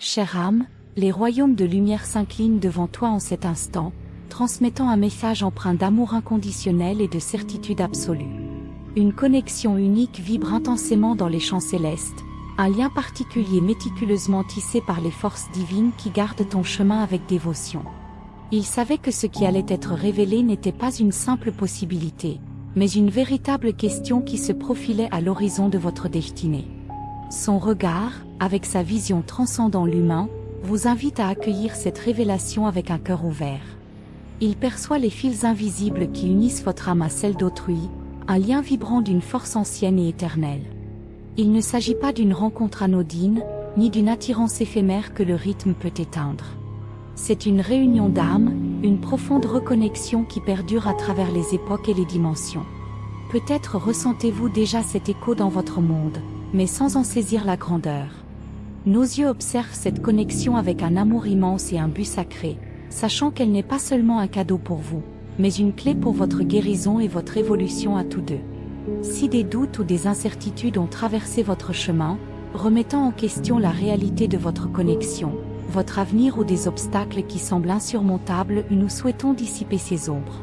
Chère âme, les royaumes de lumière s'inclinent devant toi en cet instant, transmettant un message empreint d'amour inconditionnel et de certitude absolue. Une connexion unique vibre intensément dans les champs célestes, un lien particulier méticuleusement tissé par les forces divines qui gardent ton chemin avec dévotion. Il savait que ce qui allait être révélé n'était pas une simple possibilité, mais une véritable question qui se profilait à l'horizon de votre destinée. Son regard, avec sa vision transcendant l'humain, vous invite à accueillir cette révélation avec un cœur ouvert. Il perçoit les fils invisibles qui unissent votre âme à celle d'autrui, un lien vibrant d'une force ancienne et éternelle. Il ne s'agit pas d'une rencontre anodine, ni d'une attirance éphémère que le rythme peut éteindre. C'est une réunion d'âmes, une profonde reconnexion qui perdure à travers les époques et les dimensions. Peut-être ressentez-vous déjà cet écho dans votre monde, mais sans en saisir la grandeur. Nos yeux observent cette connexion avec un amour immense et un but sacré, sachant qu'elle n'est pas seulement un cadeau pour vous, mais une clé pour votre guérison et votre évolution à tous deux. Si des doutes ou des incertitudes ont traversé votre chemin, remettant en question la réalité de votre connexion, votre avenir ou des obstacles qui semblent insurmontables, nous souhaitons dissiper ces ombres.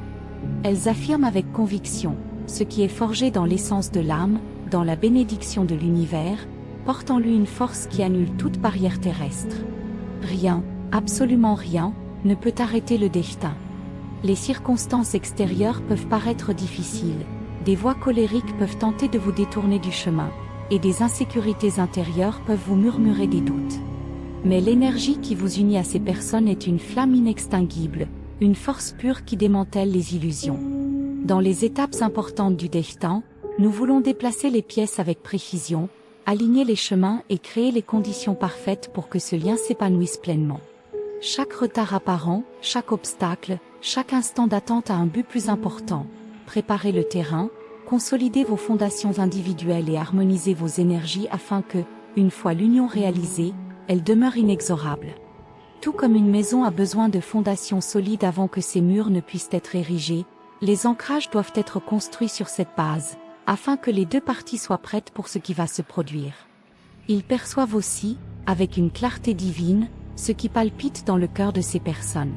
Elles affirment avec conviction, ce qui est forgé dans l'essence de l'âme, dans la bénédiction de l'univers, porte en lui une force qui annule toute barrière terrestre. Rien, absolument rien, ne peut arrêter le destin. Les circonstances extérieures peuvent paraître difficiles, des voix colériques peuvent tenter de vous détourner du chemin, et des insécurités intérieures peuvent vous murmurer des doutes. Mais l'énergie qui vous unit à ces personnes est une flamme inextinguible, une force pure qui démantèle les illusions. Dans les étapes importantes du destin, nous voulons déplacer les pièces avec précision, aligner les chemins et créer les conditions parfaites pour que ce lien s'épanouisse pleinement. Chaque retard apparent, chaque obstacle, chaque instant d'attente a un but plus important. Préparez le terrain, consolidez vos fondations individuelles et harmonisez vos énergies afin que, une fois l'union réalisée, elle demeure inexorable. Tout comme une maison a besoin de fondations solides avant que ses murs ne puissent être érigés, les ancrages doivent être construits sur cette base, afin que les deux parties soient prêtes pour ce qui va se produire. Ils perçoivent aussi, avec une clarté divine, ce qui palpite dans le cœur de ces personnes.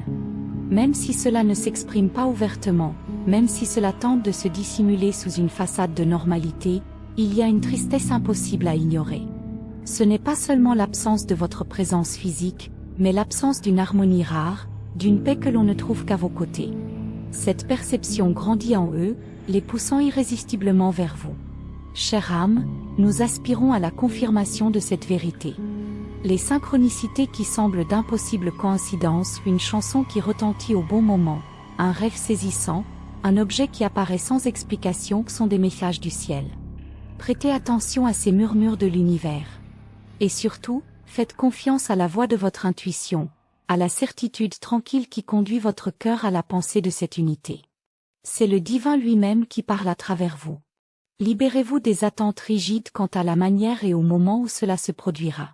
Même si cela ne s'exprime pas ouvertement, même si cela tente de se dissimuler sous une façade de normalité, il y a une tristesse impossible à ignorer. Ce n'est pas seulement l'absence de votre présence physique, mais l'absence d'une harmonie rare, d'une paix que l'on ne trouve qu'à vos côtés. Cette perception grandit en eux, les poussant irrésistiblement vers vous. Chère âme, nous aspirons à la confirmation de cette vérité. Les synchronicités qui semblent d'impossibles coïncidences, une chanson qui retentit au bon moment, un rêve saisissant, un objet qui apparaît sans explication sont des messages du ciel. Prêtez attention à ces murmures de l'univers. Et surtout, faites confiance à la voix de votre intuition, à la certitude tranquille qui conduit votre cœur à la pensée de cette unité. C'est le divin lui-même qui parle à travers vous. Libérez-vous des attentes rigides quant à la manière et au moment où cela se produira.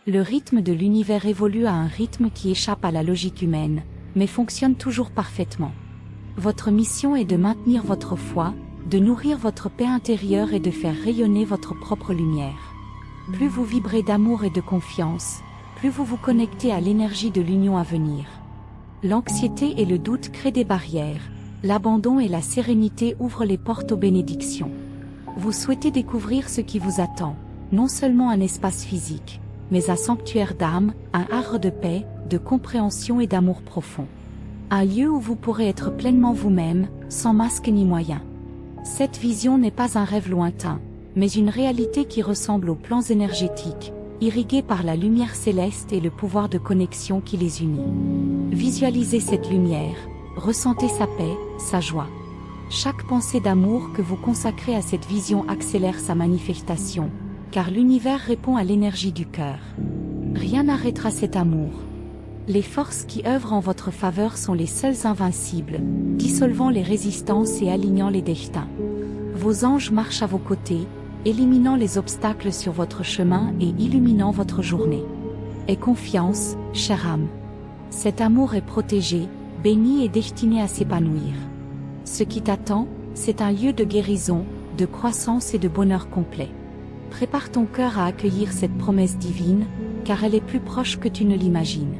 Le rythme de l'univers évolue à un rythme qui échappe à la logique humaine, mais fonctionne toujours parfaitement. Votre mission est de maintenir votre foi, de nourrir votre paix intérieure et de faire rayonner votre propre lumière. Plus vous vibrez d'amour et de confiance, plus vous vous connectez à l'énergie de l'union à venir. L'anxiété et le doute créent des barrières, l'abandon et la sérénité ouvrent les portes aux bénédictions. Vous souhaitez découvrir ce qui vous attend, non seulement un espace physique, mais un sanctuaire d'âme, un havre de paix, de compréhension et d'amour profond. Un lieu où vous pourrez être pleinement vous-même, sans masque ni moyen. Cette vision n'est pas un rêve lointain, mais une réalité qui ressemble aux plans énergétiques, irrigués par la lumière céleste et le pouvoir de connexion qui les unit. Visualisez cette lumière, ressentez sa paix, sa joie. Chaque pensée d'amour que vous consacrez à cette vision accélère sa manifestation, car l'univers répond à l'énergie du cœur. Rien n'arrêtera cet amour. Les forces qui œuvrent en votre faveur sont les seules invincibles, dissolvant les résistances et alignant les destins. Vos anges marchent à vos côtés, éliminant les obstacles sur votre chemin et illuminant votre journée. Aie confiance, chère âme. Cet amour est protégé, béni et destiné à s'épanouir. Ce qui t'attend, c'est un lieu de guérison, de croissance et de bonheur complet. Prépare ton cœur à accueillir cette promesse divine, car elle est plus proche que tu ne l'imagines.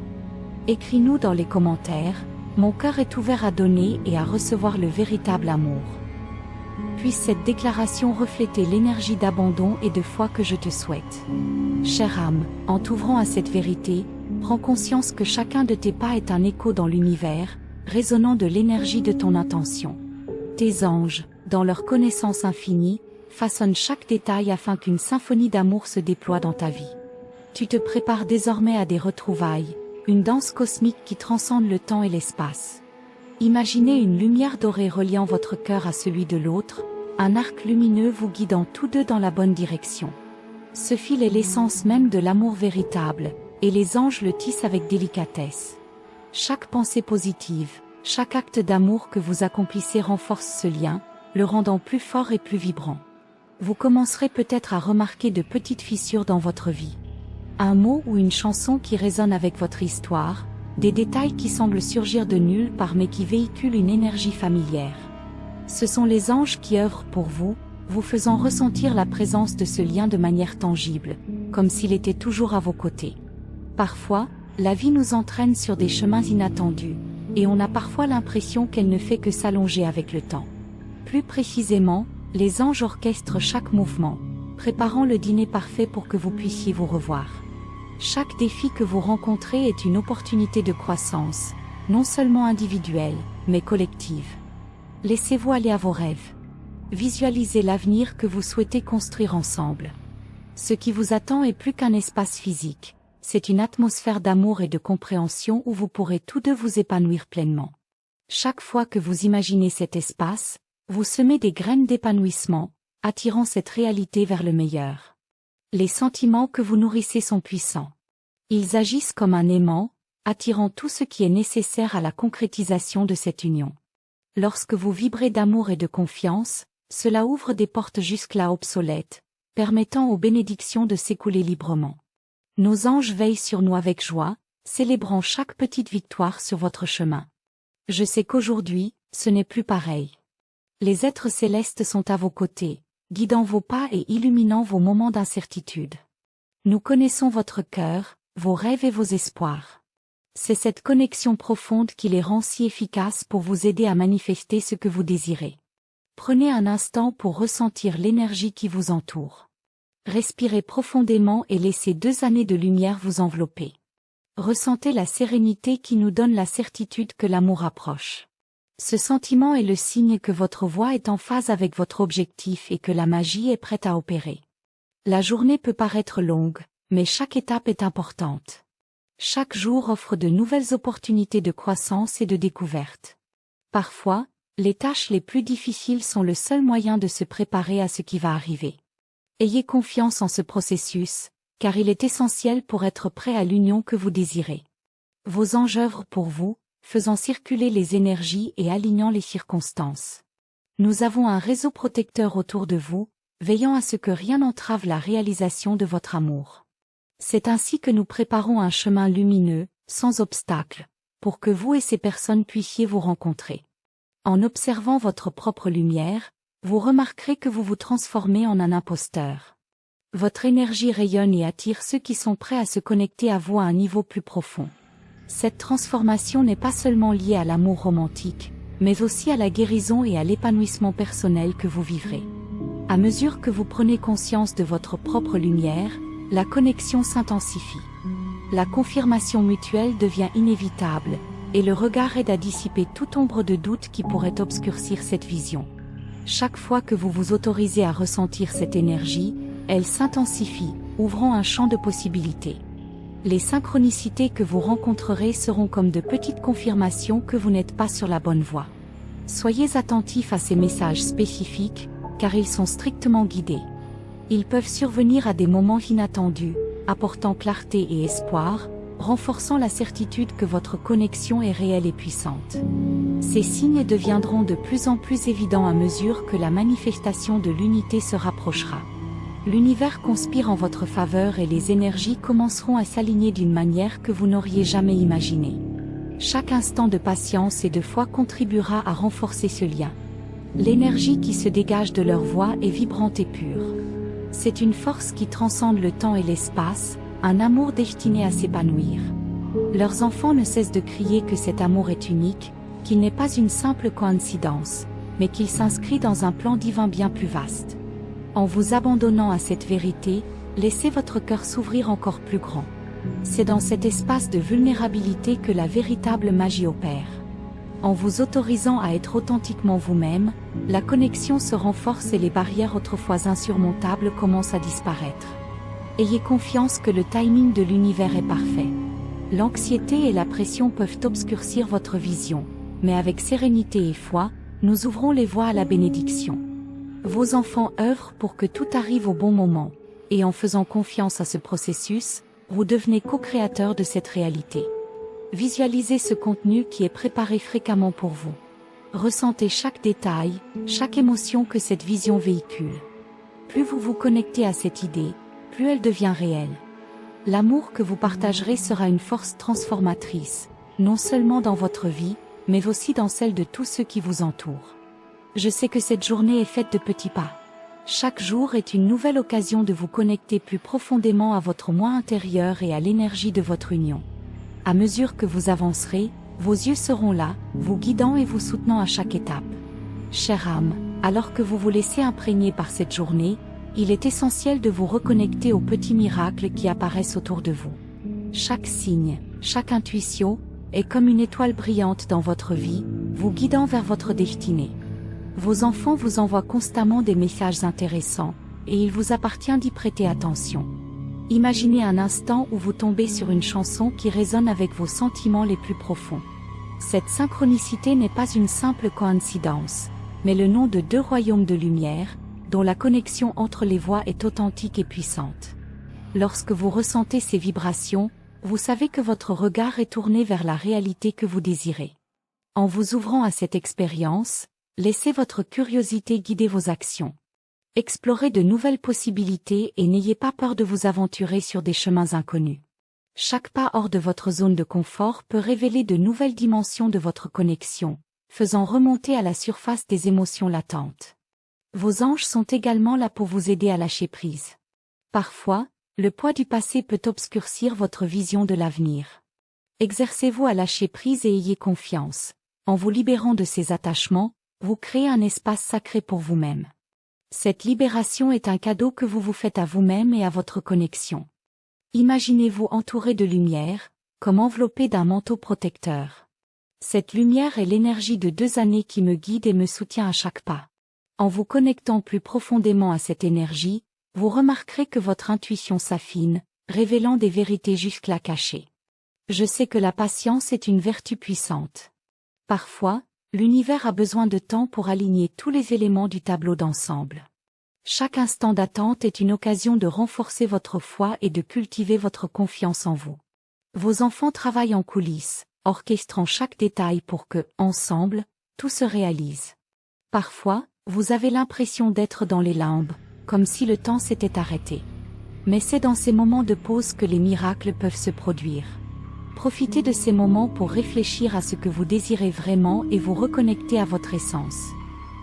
Écris-nous dans les commentaires, mon cœur est ouvert à donner et à recevoir le véritable amour. Puisse cette déclaration refléter l'énergie d'abandon et de foi que je te souhaite. Chère âme, en t'ouvrant à cette vérité, prends conscience que chacun de tes pas est un écho dans l'univers, résonnant de l'énergie de ton intention. Tes anges, dans leur connaissance infinie, façonnent chaque détail afin qu'une symphonie d'amour se déploie dans ta vie. Tu te prépares désormais à des retrouvailles, une danse cosmique qui transcende le temps et l'espace. Imaginez une lumière dorée reliant votre cœur à celui de l'autre, un arc lumineux vous guidant tous deux dans la bonne direction. Ce fil est l'essence même de l'amour véritable, et les anges le tissent avec délicatesse. Chaque pensée positive, chaque acte d'amour que vous accomplissez renforce ce lien, le rendant plus fort et plus vibrant. Vous commencerez peut-être à remarquer de petites fissures dans votre vie. Un mot ou une chanson qui résonne avec votre histoire, des détails qui semblent surgir de nulle part mais qui véhiculent une énergie familière. Ce sont les anges qui œuvrent pour vous, vous faisant ressentir la présence de ce lien de manière tangible, comme s'il était toujours à vos côtés. Parfois, la vie nous entraîne sur des chemins inattendus, et on a parfois l'impression qu'elle ne fait que s'allonger avec le temps. Plus précisément, les anges orchestrent chaque mouvement, préparant le dîner parfait pour que vous puissiez vous revoir. Chaque défi que vous rencontrez est une opportunité de croissance, non seulement individuelle, mais collective. Laissez-vous aller à vos rêves. Visualisez l'avenir que vous souhaitez construire ensemble. Ce qui vous attend est plus qu'un espace physique, c'est une atmosphère d'amour et de compréhension où vous pourrez tous deux vous épanouir pleinement. Chaque fois que vous imaginez cet espace, vous semez des graines d'épanouissement, attirant cette réalité vers le meilleur. Les sentiments que vous nourrissez sont puissants. Ils agissent comme un aimant, attirant tout ce qui est nécessaire à la concrétisation de cette union. Lorsque vous vibrez d'amour et de confiance, cela ouvre des portes jusque-là obsolètes, permettant aux bénédictions de s'écouler librement. Nos anges veillent sur nous avec joie, célébrant chaque petite victoire sur votre chemin. Je sais qu'aujourd'hui, ce n'est plus pareil. Les êtres célestes sont à vos côtés, guidant vos pas et illuminant vos moments d'incertitude. Nous connaissons votre cœur, vos rêves et vos espoirs. C'est cette connexion profonde qui les rend si efficaces pour vous aider à manifester ce que vous désirez. Prenez un instant pour ressentir l'énergie qui vous entoure. Respirez profondément et laissez 2 années de lumière vous envelopper. Ressentez la sérénité qui nous donne la certitude que l'amour approche. Ce sentiment est le signe que votre voie est en phase avec votre objectif et que la magie est prête à opérer. La journée peut paraître longue, mais chaque étape est importante. Chaque jour offre de nouvelles opportunités de croissance et de découverte. Parfois, les tâches les plus difficiles sont le seul moyen de se préparer à ce qui va arriver. Ayez confiance en ce processus, car il est essentiel pour être prêt à l'union que vous désirez. Vos anges œuvrent pour vous, faisant circuler les énergies et alignant les circonstances. Nous avons un réseau protecteur autour de vous, veillant à ce que rien n'entrave la réalisation de votre amour. C'est ainsi que nous préparons un chemin lumineux, sans obstacle, pour que vous et ces personnes puissiez vous rencontrer. En observant votre propre lumière, vous remarquerez que vous vous transformez en un imposteur. Votre énergie rayonne et attire ceux qui sont prêts à se connecter à vous à un niveau plus profond. Cette transformation n'est pas seulement liée à l'amour romantique, mais aussi à la guérison et à l'épanouissement personnel que vous vivrez. À mesure que vous prenez conscience de votre propre lumière, la connexion s'intensifie. La confirmation mutuelle devient inévitable, et le regard aide à dissiper toute ombre de doute qui pourrait obscurcir cette vision. Chaque fois que vous vous autorisez à ressentir cette énergie, elle s'intensifie, ouvrant un champ de possibilités. Les synchronicités que vous rencontrerez seront comme de petites confirmations que vous n'êtes pas sur la bonne voie. Soyez attentifs à ces messages spécifiques, car ils sont strictement guidés. Ils peuvent survenir à des moments inattendus, apportant clarté et espoir, renforçant la certitude que votre connexion est réelle et puissante. Ces signes deviendront de plus en plus évidents à mesure que la manifestation de l'unité se rapprochera. L'univers conspire en votre faveur et les énergies commenceront à s'aligner d'une manière que vous n'auriez jamais imaginée. Chaque instant de patience et de foi contribuera à renforcer ce lien. L'énergie qui se dégage de leur voix est vibrante et pure. C'est une force qui transcende le temps et l'espace, un amour destiné à s'épanouir. Leurs enfants ne cessent de crier que cet amour est unique, qu'il n'est pas une simple coïncidence, mais qu'il s'inscrit dans un plan divin bien plus vaste. En vous abandonnant à cette vérité, laissez votre cœur s'ouvrir encore plus grand. C'est dans cet espace de vulnérabilité que la véritable magie opère. En vous autorisant à être authentiquement vous-même, la connexion se renforce et les barrières autrefois insurmontables commencent à disparaître. Ayez confiance que le timing de l'univers est parfait. L'anxiété et la pression peuvent obscurcir votre vision, mais avec sérénité et foi, nous ouvrons les voies à la bénédiction. Vos enfants œuvrent pour que tout arrive au bon moment, et en faisant confiance à ce processus, vous devenez co-créateur de cette réalité. Visualisez ce contenu qui est préparé fréquemment pour vous. Ressentez chaque détail, chaque émotion que cette vision véhicule. Plus vous vous connectez à cette idée, plus elle devient réelle. L'amour que vous partagerez sera une force transformatrice, non seulement dans votre vie, mais aussi dans celle de tous ceux qui vous entourent. Je sais que cette journée est faite de petits pas. Chaque jour est une nouvelle occasion de vous connecter plus profondément à votre moi intérieur et à l'énergie de votre union. À mesure que vous avancerez, vos yeux seront là, vous guidant et vous soutenant à chaque étape. Chère âme, alors que vous vous laissez imprégner par cette journée, il est essentiel de vous reconnecter aux petits miracles qui apparaissent autour de vous. Chaque signe, chaque intuition, est comme une étoile brillante dans votre vie, vous guidant vers votre destinée. Vos enfants vous envoient constamment des messages intéressants, et il vous appartient d'y prêter attention. Imaginez un instant où vous tombez sur une chanson qui résonne avec vos sentiments les plus profonds. Cette synchronicité n'est pas une simple coïncidence, mais le nom de deux royaumes de lumière, dont la connexion entre les voix est authentique et puissante. Lorsque vous ressentez ces vibrations, vous savez que votre regard est tourné vers la réalité que vous désirez. En vous ouvrant à cette expérience, laissez votre curiosité guider vos actions. Explorez de nouvelles possibilités et n'ayez pas peur de vous aventurer sur des chemins inconnus. Chaque pas hors de votre zone de confort peut révéler de nouvelles dimensions de votre connexion, faisant remonter à la surface des émotions latentes. Vos anges sont également là pour vous aider à lâcher prise. Parfois, le poids du passé peut obscurcir votre vision de l'avenir. Exercez-vous à lâcher prise et ayez confiance. En vous libérant de ces attachements, vous créez un espace sacré pour vous-même. Cette libération est un cadeau que vous vous faites à vous-même et à votre connexion. Imaginez-vous entouré de lumière, comme enveloppé d'un manteau protecteur. Cette lumière est l'énergie de 2 années qui me guide et me soutient à chaque pas. En vous connectant plus profondément à cette énergie, vous remarquerez que votre intuition s'affine, révélant des vérités jusque-là cachées. Je sais que la patience est une vertu puissante. Parfois, l'univers a besoin de temps pour aligner tous les éléments du tableau d'ensemble. Chaque instant d'attente est une occasion de renforcer votre foi et de cultiver votre confiance en vous. Vos enfants travaillent en coulisses, orchestrant chaque détail pour que, ensemble, tout se réalise. Parfois, vous avez l'impression d'être dans les limbes, comme si le temps s'était arrêté. Mais c'est dans ces moments de pause que les miracles peuvent se produire. Profitez de ces moments pour réfléchir à ce que vous désirez vraiment et vous reconnecter à votre essence.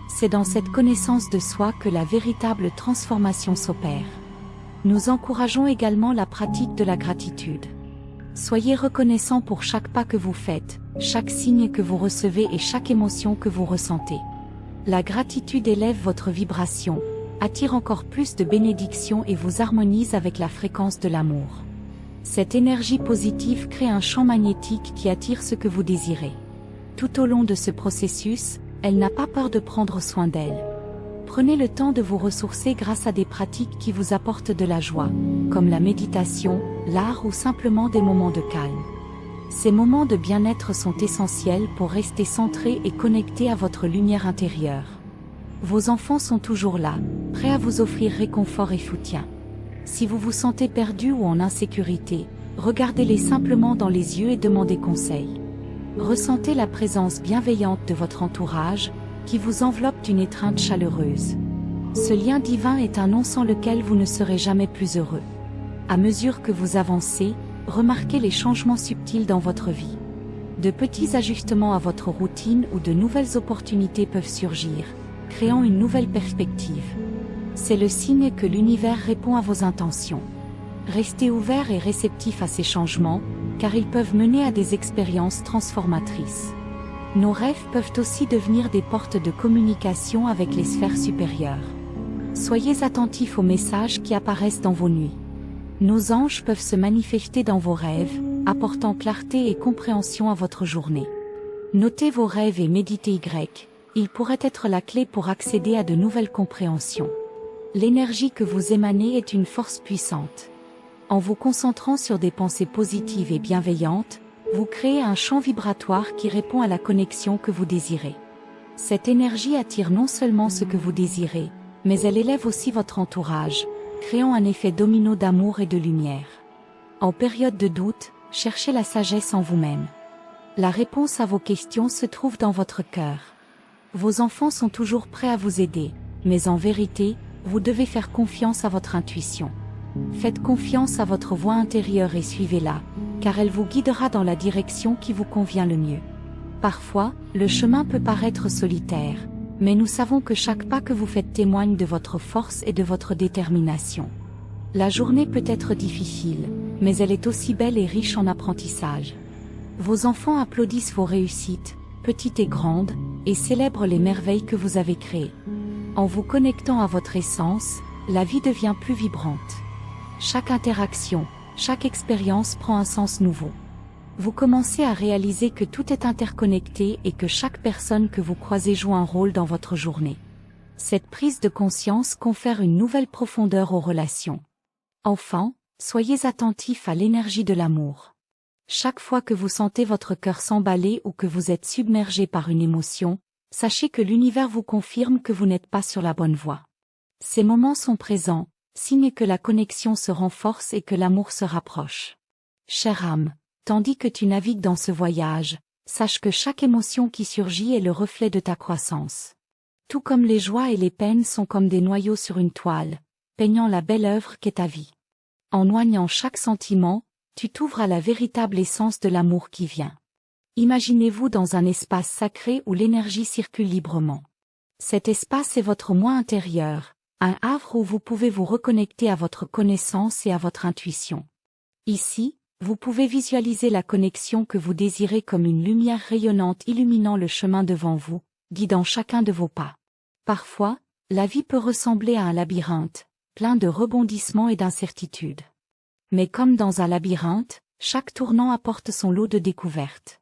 C'est dans cette connaissance de soi que la véritable transformation s'opère. Nous encourageons également la pratique de la gratitude. Soyez reconnaissant pour chaque pas que vous faites, chaque signe que vous recevez et chaque émotion que vous ressentez. La gratitude élève votre vibration, attire encore plus de bénédictions et vous harmonise avec la fréquence de l'amour. Cette énergie positive crée un champ magnétique qui attire ce que vous désirez. Tout au long de ce processus, elle n'a pas peur de prendre soin d'elle. Prenez le temps de vous ressourcer grâce à des pratiques qui vous apportent de la joie, comme la méditation, l'art ou simplement des moments de calme. Ces moments de bien-être sont essentiels pour rester centré et connecté à votre lumière intérieure. Vos enfants sont toujours là, prêts à vous offrir réconfort et soutien. Si vous vous sentez perdu ou en insécurité, regardez-les simplement dans les yeux et demandez conseil. Ressentez la présence bienveillante de votre entourage, qui vous enveloppe d'une étreinte chaleureuse. Ce lien divin est un nom sans lequel vous ne serez jamais plus heureux. À mesure que vous avancez, remarquez les changements subtils dans votre vie. De petits ajustements à votre routine ou de nouvelles opportunités peuvent surgir, créant une nouvelle perspective. C'est le signe que l'univers répond à vos intentions. Restez ouvert et réceptif à ces changements, car ils peuvent mener à des expériences transformatrices. Nos rêves peuvent aussi devenir des portes de communication avec les sphères supérieures. Soyez attentifs aux messages qui apparaissent dans vos nuits. Nos anges peuvent se manifester dans vos rêves, apportant clarté et compréhension à votre journée. Notez vos rêves et méditez Y, ils pourraient être la clé pour accéder à de nouvelles compréhensions. L'énergie que vous émanez est une force puissante. En vous concentrant sur des pensées positives et bienveillantes, vous créez un champ vibratoire qui répond à la connexion que vous désirez. Cette énergie attire non seulement ce que vous désirez, mais elle élève aussi votre entourage, créant un effet domino d'amour et de lumière. En période de doute, cherchez la sagesse en vous-même. La réponse à vos questions se trouve dans votre cœur. Vos enfants sont toujours prêts à vous aider, mais en vérité, vous devez faire confiance à votre intuition. Faites confiance à votre voix intérieure et suivez-la, car elle vous guidera dans la direction qui vous convient le mieux. Parfois, le chemin peut paraître solitaire, mais nous savons que chaque pas que vous faites témoigne de votre force et de votre détermination. La journée peut être difficile, mais elle est aussi belle et riche en apprentissage. Vos enfants applaudissent vos réussites, petites et grandes, et célèbrent les merveilles que vous avez créées. En vous connectant à votre essence, la vie devient plus vibrante. Chaque interaction, chaque expérience prend un sens nouveau. Vous commencez à réaliser que tout est interconnecté et que chaque personne que vous croisez joue un rôle dans votre journée. Cette prise de conscience confère une nouvelle profondeur aux relations. Enfin, soyez attentifs à l'énergie de l'amour. Chaque fois que vous sentez votre cœur s'emballer ou que vous êtes submergé par une émotion, sachez que l'univers vous confirme que vous n'êtes pas sur la bonne voie. Ces moments sont présents, signe que la connexion se renforce et que l'amour se rapproche. Chère âme, tandis que tu navigues dans ce voyage, sache que chaque émotion qui surgit est le reflet de ta croissance. Tout comme les joies et les peines sont comme des noyaux sur une toile, peignant la belle œuvre qu'est ta vie. En noyant chaque sentiment, tu t'ouvres à la véritable essence de l'amour qui vient. Imaginez-vous dans un espace sacré où l'énergie circule librement. Cet espace est votre moi intérieur, un havre où vous pouvez vous reconnecter à votre connaissance et à votre intuition. Ici, vous pouvez visualiser la connexion que vous désirez comme une lumière rayonnante illuminant le chemin devant vous, guidant chacun de vos pas. Parfois, la vie peut ressembler à un labyrinthe, plein de rebondissements et d'incertitudes. Mais comme dans un labyrinthe, chaque tournant apporte son lot de découvertes.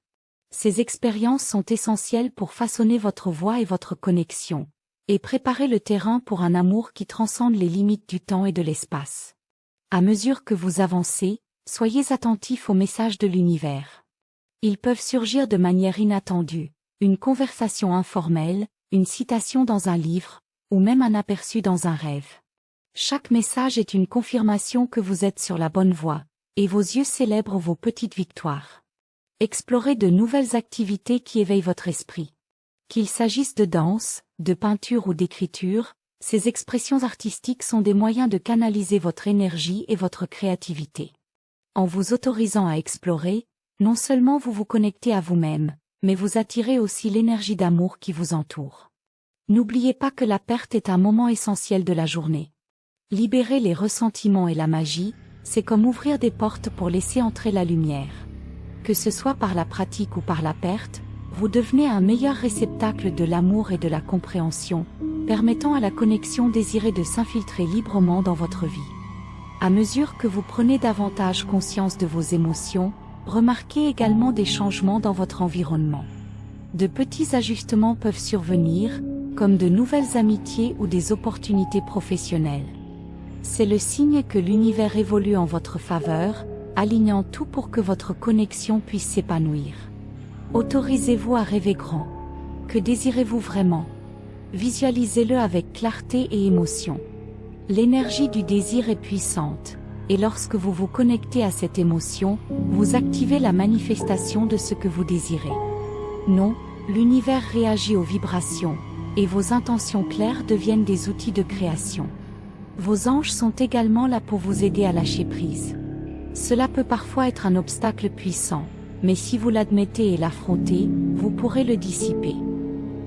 Ces expériences sont essentielles pour façonner votre voie et votre connexion, et préparer le terrain pour un amour qui transcende les limites du temps et de l'espace. À mesure que vous avancez, soyez attentifs aux messages de l'univers. Ils peuvent surgir de manière inattendue, une conversation informelle, une citation dans un livre, ou même un aperçu dans un rêve. Chaque message est une confirmation que vous êtes sur la bonne voie, et vos yeux célèbrent vos petites victoires. Explorez de nouvelles activités qui éveillent votre esprit. Qu'il s'agisse de danse, de peinture ou d'écriture, ces expressions artistiques sont des moyens de canaliser votre énergie et votre créativité. En vous autorisant à explorer, non seulement vous vous connectez à vous-même, mais vous attirez aussi l'énergie d'amour qui vous entoure. N'oubliez pas que la perte est un moment essentiel de la journée. Libérer les ressentiments et la magie, c'est comme ouvrir des portes pour laisser entrer la lumière. Que ce soit par la pratique ou par la perte, vous devenez un meilleur réceptacle de l'amour et de la compréhension, permettant à la connexion désirée de s'infiltrer librement dans votre vie. À mesure que vous prenez davantage conscience de vos émotions, remarquez également des changements dans votre environnement. De petits ajustements peuvent survenir, comme de nouvelles amitiés ou des opportunités professionnelles. C'est le signe que l'univers évolue en votre faveur, alignant tout pour que votre connexion puisse s'épanouir. Autorisez-vous à rêver grand. Que désirez-vous vraiment? Visualisez-le avec clarté et émotion. L'énergie du désir est puissante, et lorsque vous vous connectez à cette émotion, vous activez la manifestation de ce que vous désirez. Non, l'univers réagit aux vibrations, et vos intentions claires deviennent des outils de création. Vos anges sont également là pour vous aider à lâcher prise. Cela peut parfois être un obstacle puissant, mais si vous l'admettez et l'affrontez, vous pourrez le dissiper.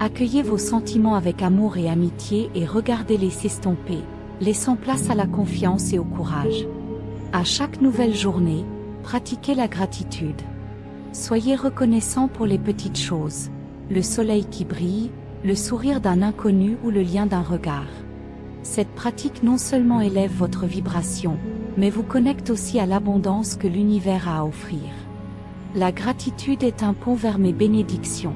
Accueillez vos sentiments avec amour et amitié et regardez-les s'estomper, laissant place à la confiance et au courage. À chaque nouvelle journée, pratiquez la gratitude. Soyez reconnaissant pour les petites choses, le soleil qui brille, le sourire d'un inconnu ou le lien d'un regard. Cette pratique non seulement élève votre vibration, mais vous connecte aussi à l'abondance que l'univers a à offrir. La gratitude est un pont vers mes bénédictions.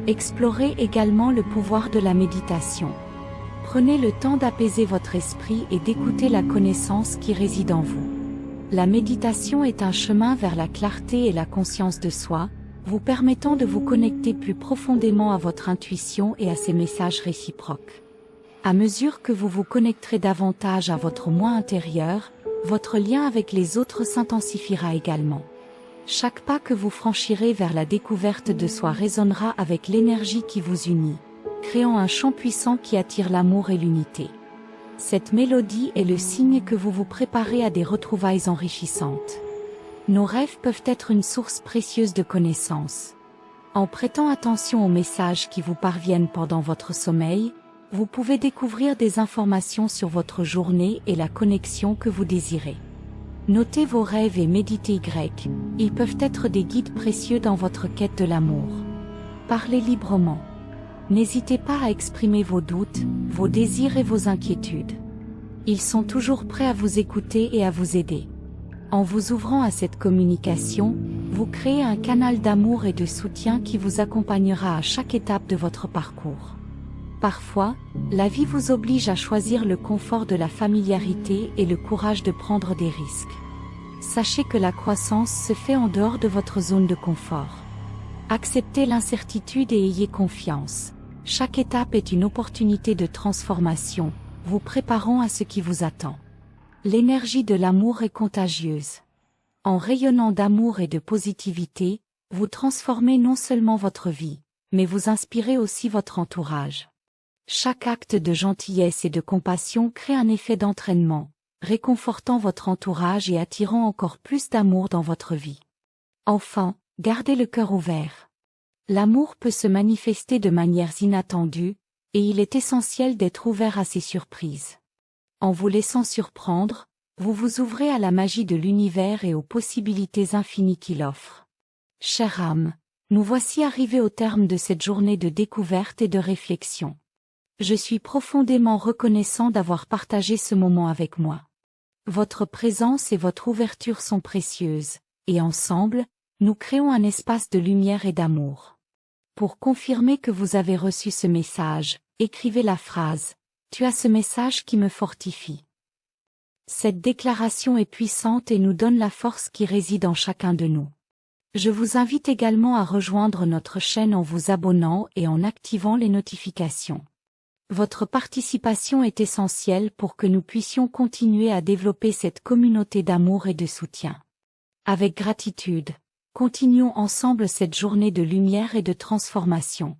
Explorez également le pouvoir de la méditation. Prenez le temps d'apaiser votre esprit et d'écouter la connaissance qui réside en vous. La méditation est un chemin vers la clarté et la conscience de soi, vous permettant de vous connecter plus profondément à votre intuition et à ses messages réciproques. À mesure que vous vous connecterez davantage à votre moi intérieur, votre lien avec les autres s'intensifiera également. Chaque pas que vous franchirez vers la découverte de soi résonnera avec l'énergie qui vous unit, créant un champ puissant qui attire l'amour et l'unité. Cette mélodie est le signe que vous vous préparez à des retrouvailles enrichissantes. Nos rêves peuvent être une source précieuse de connaissances. En prêtant attention aux messages qui vous parviennent pendant votre sommeil, vous pouvez découvrir des informations sur votre journée et la connexion que vous désirez. Notez vos rêves et méditez ils peuvent être des guides précieux dans votre quête de l'amour. Parlez librement. N'hésitez pas à exprimer vos doutes, vos désirs et vos inquiétudes. Ils sont toujours prêts à vous écouter et à vous aider. En vous ouvrant à cette communication, vous créez un canal d'amour et de soutien qui vous accompagnera à chaque étape de votre parcours. Parfois, la vie vous oblige à choisir le confort de la familiarité et le courage de prendre des risques. Sachez que la croissance se fait en dehors de votre zone de confort. Acceptez l'incertitude et ayez confiance. Chaque étape est une opportunité de transformation, vous préparant à ce qui vous attend. L'énergie de l'amour est contagieuse. En rayonnant d'amour et de positivité, vous transformez non seulement votre vie, mais vous inspirez aussi votre entourage. Chaque acte de gentillesse et de compassion crée un effet d'entraînement, réconfortant votre entourage et attirant encore plus d'amour dans votre vie. Enfin, gardez le cœur ouvert. L'amour peut se manifester de manières inattendues, et il est essentiel d'être ouvert à ces surprises. En vous laissant surprendre, vous vous ouvrez à la magie de l'univers et aux possibilités infinies qu'il offre. Chère âme, nous voici arrivés au terme de cette journée de découverte et de réflexion. Je suis profondément reconnaissant d'avoir partagé ce moment avec moi. Votre présence et votre ouverture sont précieuses, et ensemble, nous créons un espace de lumière et d'amour. Pour confirmer que vous avez reçu ce message, écrivez la phrase « Tu as ce message qui me fortifie ». Cette déclaration est puissante et nous donne la force qui réside en chacun de nous. Je vous invite également à rejoindre notre chaîne en vous abonnant et en activant les notifications. Votre participation est essentielle pour que nous puissions continuer à développer cette communauté d'amour et de soutien. Avec gratitude, continuons ensemble cette journée de lumière et de transformation.